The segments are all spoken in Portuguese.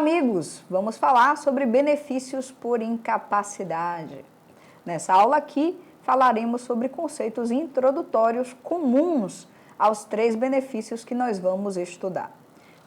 amigos! Vamos falar sobre benefícios por incapacidade. Nessa aula aqui, falaremos sobre conceitos introdutórios comuns aos 3 benefícios que nós vamos estudar.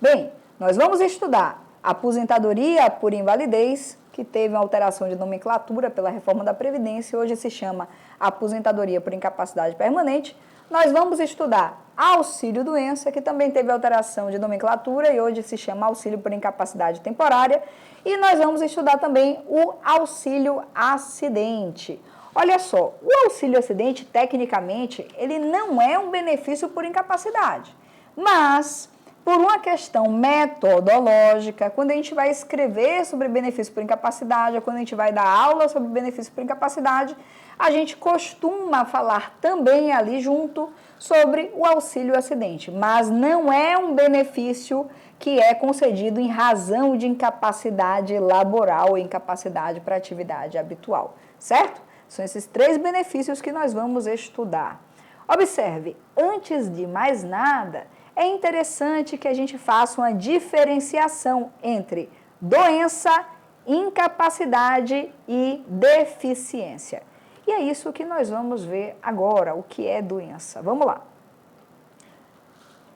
Bem, nós vamos estudar a aposentadoria por invalidez, que teve uma alteração de nomenclatura pela reforma da Previdência, hoje se chama aposentadoria por incapacidade permanente. Nós vamos estudar auxílio-doença, que também teve alteração de nomenclatura e hoje se chama auxílio por incapacidade temporária. E nós vamos estudar também o auxílio-acidente. Olha só, o auxílio-acidente, tecnicamente, ele não é um benefício por incapacidade, mas por uma questão metodológica, quando a gente vai escrever sobre benefício por incapacidade, ou quando a gente vai dar aula sobre benefício por incapacidade, a gente costuma falar também ali junto sobre o auxílio-acidente, mas não é um benefício que é concedido em razão de incapacidade laboral ou incapacidade para atividade habitual, certo? São esses 3 benefícios que nós vamos estudar. Observe, antes de mais nada, é interessante que a gente faça uma diferenciação entre doença, incapacidade e deficiência. E é isso que nós vamos ver agora, o que é doença. Vamos lá.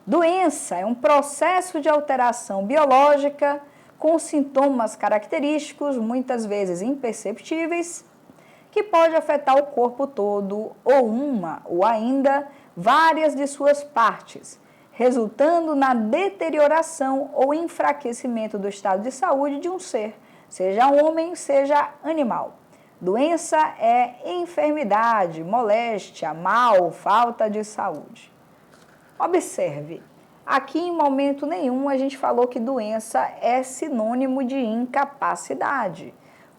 Doença é um processo de alteração biológica com sintomas característicos, muitas vezes imperceptíveis, que pode afetar o corpo todo ou uma ou ainda várias de suas partes, resultando na deterioração ou enfraquecimento do estado de saúde de um ser, seja homem, seja animal. Doença é enfermidade, moléstia, mal, falta de saúde. Observe, aqui em momento nenhum a gente falou que doença é sinônimo de incapacidade.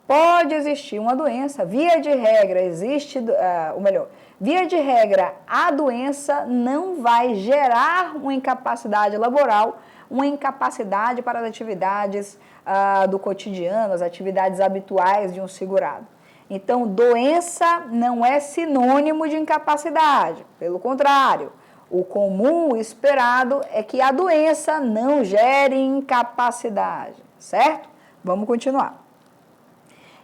Pode existir uma doença, via de regra via de regra, a doença não vai gerar uma incapacidade laboral, uma incapacidade para as atividades do cotidiano, as atividades habituais de um segurado. Então, doença não é sinônimo de incapacidade, pelo contrário, o comum, o esperado, é que a doença não gere incapacidade, certo? Vamos continuar.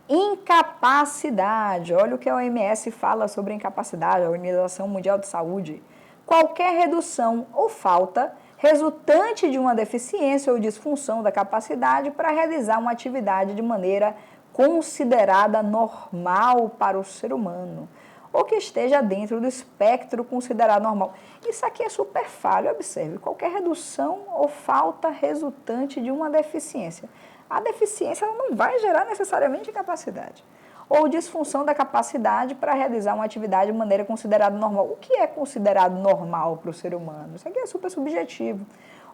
Incapacidade, olha o que a OMS fala sobre incapacidade, a Organização Mundial de Saúde. Qualquer redução ou falta resultante de uma deficiência ou disfunção da capacidade para realizar uma atividade de maneira considerada normal para o ser humano, ou que esteja dentro do espectro considerado normal. Isso aqui é super falho, observe, qualquer redução ou falta resultante de uma deficiência. A deficiência ela não vai gerar necessariamente incapacidade, ou disfunção da capacidade para realizar uma atividade de maneira considerada normal. O que é considerado normal para o ser humano? Isso aqui é super subjetivo.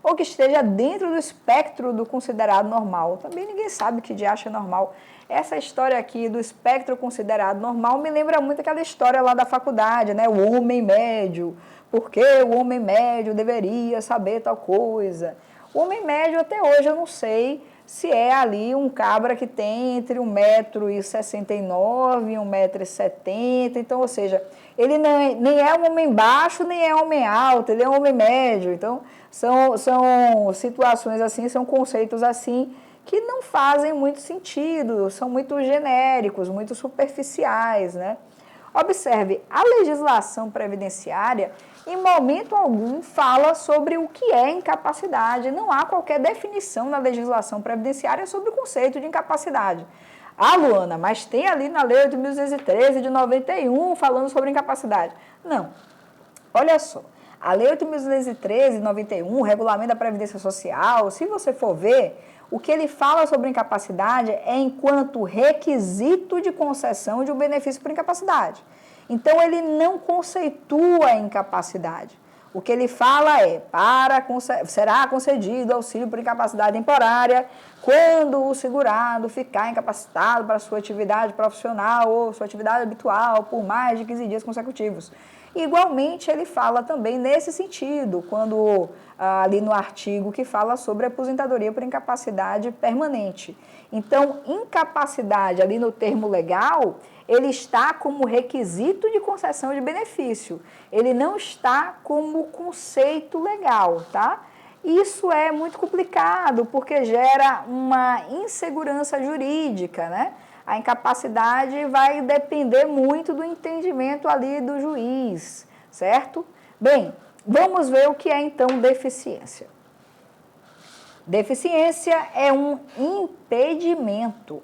Ou que esteja dentro do espectro do considerado normal. Também ninguém sabe que de acha normal. Essa história aqui do espectro considerado normal me lembra muito aquela história lá da faculdade, né? O homem médio. Por que o homem médio deveria saber tal coisa? O homem médio até hoje eu não sei se é ali um cabra que tem entre 1,69 m e 1,70 m. Então, ou seja, ele nem é um homem baixo, nem é um homem alto, ele é um homem médio. Então, são situações assim, são conceitos assim que não fazem muito sentido, são muito genéricos, muito superficiais, né? Observe, a legislação previdenciária, em momento algum, fala sobre o que é incapacidade. Não há qualquer definição na legislação previdenciária sobre o conceito de incapacidade. Ah, Luana, mas tem ali na Lei 8.213 de 91 falando sobre incapacidade. Não. Olha só, a Lei 8.213 de 91, o Regulamento da Previdência Social, se você for ver, o que ele fala sobre incapacidade é enquanto requisito de concessão de um benefício por incapacidade. Então, ele não conceitua a incapacidade. O que ele fala é, será concedido auxílio por incapacidade temporária quando o segurado ficar incapacitado para sua atividade profissional ou sua atividade habitual por mais de 15 dias consecutivos. Igualmente, ele fala também nesse sentido, quando ali no artigo que fala sobre aposentadoria por incapacidade permanente. Então, incapacidade ali no termo legal, ele está como requisito de concessão de benefício. Ele não está como conceito legal, tá? Isso é muito complicado, porque gera uma insegurança jurídica, né? A incapacidade vai depender muito do entendimento ali do juiz, certo? Bem, vamos ver o que é então deficiência. Deficiência é um impedimento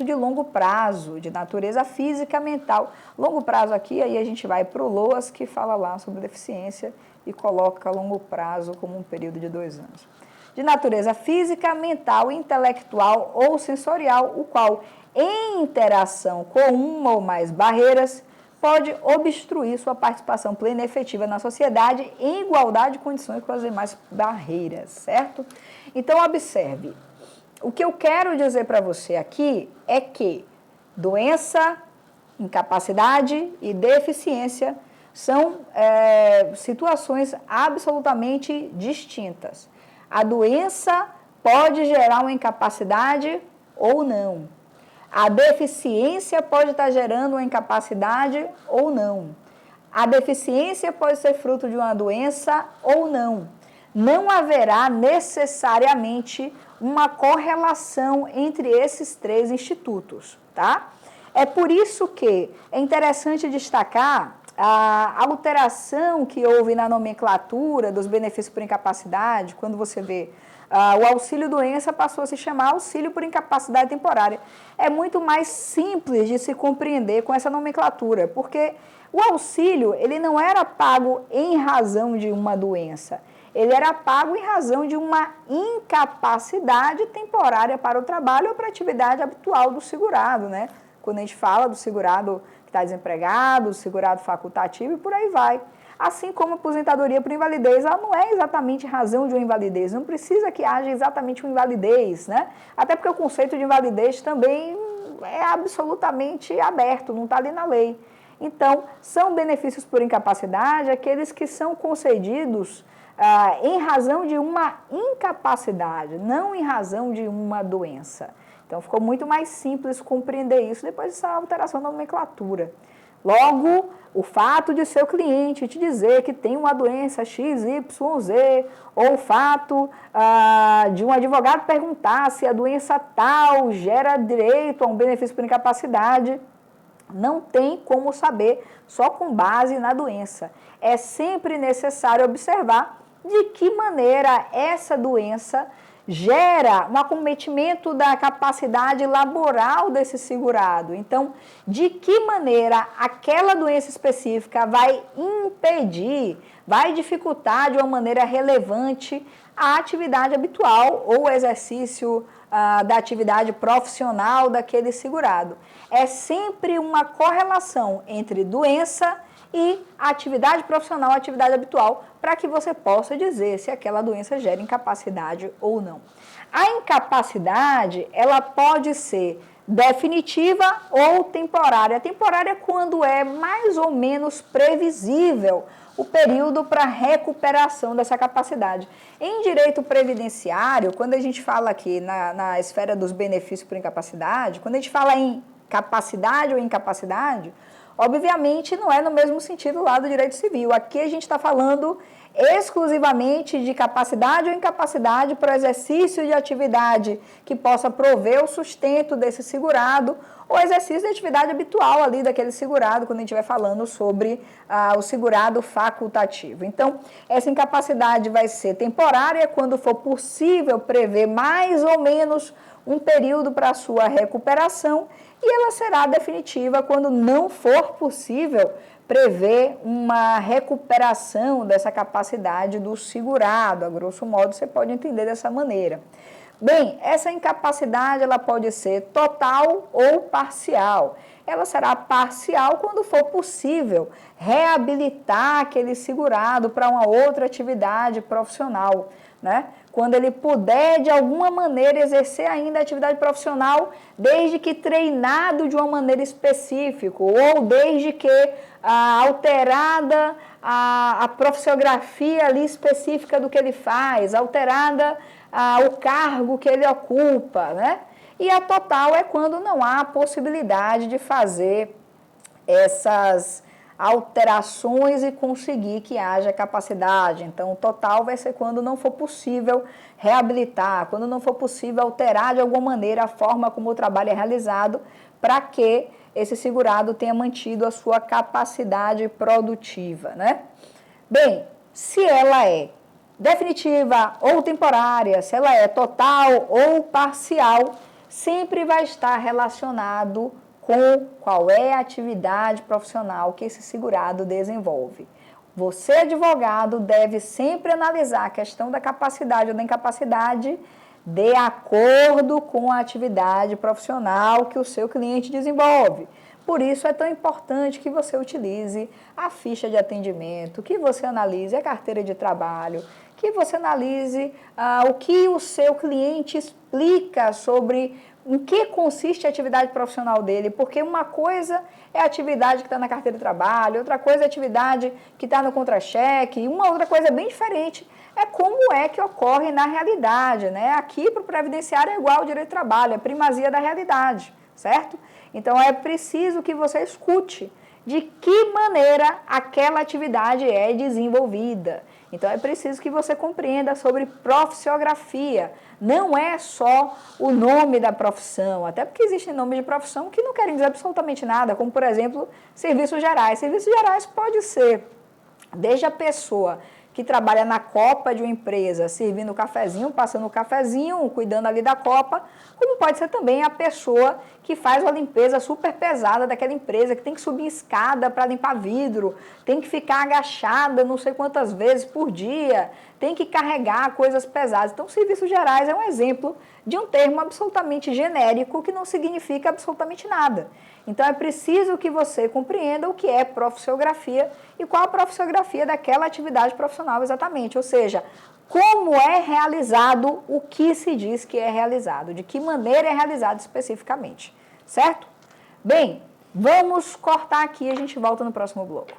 de longo prazo, de natureza física, mental. Longo prazo aqui, aí a gente vai para o LOAS, que fala lá sobre deficiência e coloca longo prazo como um período de 2 anos. De natureza física, mental, intelectual ou sensorial, o qual, em interação com uma ou mais barreiras, pode obstruir sua participação plena e efetiva na sociedade em igualdade de condições com as demais barreiras, certo? Então, observe, o que eu quero dizer para você aqui é que doença, incapacidade e deficiência são situações absolutamente distintas. A doença pode gerar uma incapacidade ou não. A deficiência pode estar gerando uma incapacidade ou não. A deficiência pode ser fruto de uma doença ou não. Não haverá necessariamente uma correlação entre esses 3 institutos, tá? É por isso que é interessante destacar a alteração que houve na nomenclatura dos benefícios por incapacidade, quando você vê o auxílio-doença passou a se chamar auxílio por incapacidade temporária. É muito mais simples de se compreender com essa nomenclatura, porque o auxílio ele não era pago em razão de uma doença, ele era pago em razão de uma incapacidade temporária para o trabalho ou para a atividade habitual do segurado, né? Quando a gente fala do segurado que está desempregado, do segurado facultativo e por aí vai. Assim como a aposentadoria por invalidez, ela não é exatamente razão de uma invalidez, não precisa que haja exatamente uma invalidez, né? Até porque o conceito de invalidez também é absolutamente aberto, não está ali na lei. Então, são benefícios por incapacidade aqueles que são concedidos em razão de uma incapacidade, não em razão de uma doença. Então, ficou muito mais simples compreender isso depois dessa alteração da nomenclatura. Logo, o fato de seu cliente te dizer que tem uma doença XYZ, ou o fato de um advogado perguntar se a doença tal gera direito a um benefício por incapacidade, não tem como saber só com base na doença. É sempre necessário observar de que maneira essa doença gera um acometimento da capacidade laboral desse segurado. Então, de que maneira aquela doença específica vai impedir, vai dificultar de uma maneira relevante a atividade habitual ou o exercício da atividade profissional daquele segurado. É sempre uma correlação entre doença e atividade profissional, atividade habitual, para que você possa dizer se aquela doença gera incapacidade ou não. A incapacidade, ela pode ser definitiva ou temporária. Temporária é quando é mais ou menos previsível o período para recuperação dessa capacidade. Em direito previdenciário, quando a gente fala aqui na esfera dos benefícios por incapacidade, quando a gente fala em capacidade ou incapacidade, obviamente não é no mesmo sentido lá do direito civil. Aqui a gente está falando exclusivamente de capacidade ou incapacidade para o exercício de atividade que possa prover o sustento desse segurado ou exercício de atividade habitual ali daquele segurado, quando a gente vai falando sobre o segurado facultativo. Então, essa incapacidade vai ser temporária quando for possível prever mais ou menos um período para a sua recuperação e ela será definitiva quando não for possível prever uma recuperação dessa capacidade do segurado. A grosso modo, você pode entender dessa maneira. Bem, essa incapacidade ela pode ser total ou parcial. Ela será parcial quando for possível reabilitar aquele segurado para uma outra atividade profissional, né? Quando ele puder, de alguma maneira, exercer ainda a atividade profissional, desde que treinado de uma maneira específica, ou desde que alterada a profissiografia ali específica do que ele faz, alterada o cargo que ele ocupa, né? E a total é quando não há possibilidade de fazer essas alterações e conseguir que haja capacidade. Então, o total vai ser quando não for possível reabilitar, quando não for possível alterar de alguma maneira a forma como o trabalho é realizado, para que esse segurado tenha mantido a sua capacidade produtiva, né? Bem, se ela é definitiva ou temporária, se ela é total ou parcial, sempre vai estar relacionado com qual é a atividade profissional que esse segurado desenvolve. Você, advogado, deve sempre analisar a questão da capacidade ou da incapacidade de acordo com a atividade profissional que o seu cliente desenvolve. Por isso é tão importante que você utilize a ficha de atendimento, que você analise a carteira de trabalho, que você analise o que o seu cliente explica sobre em que consiste a atividade profissional dele, porque uma coisa é a atividade que está na carteira de trabalho, outra coisa é a atividade que está no contra-cheque, e uma outra coisa bem diferente é como é que ocorre na realidade, né? Aqui para o previdenciário é igual ao direito de trabalho, é primazia da realidade, certo? Então é preciso que você escute de que maneira aquela atividade é desenvolvida. Então é preciso que você compreenda sobre profissiografia. Não é só o nome da profissão, até porque existem nomes de profissão que não querem dizer absolutamente nada, como por exemplo, serviços gerais. Serviços gerais pode ser desde a pessoa que trabalha na copa de uma empresa, servindo o cafezinho, passando o cafezinho, cuidando ali da copa, como pode ser também a pessoa que faz uma limpeza super pesada daquela empresa, que tem que subir escada para limpar vidro, tem que ficar agachada não sei quantas vezes por dia, tem que carregar coisas pesadas. Então, serviços gerais é um exemplo de um termo absolutamente genérico que não significa absolutamente nada. Então, é preciso que você compreenda o que é profissiografia e qual a profissiografia daquela atividade profissional exatamente, ou seja, como é realizado o que se diz que é realizado, de que maneira é realizado especificamente, certo? Bem, vamos cortar aqui e a gente volta no próximo bloco.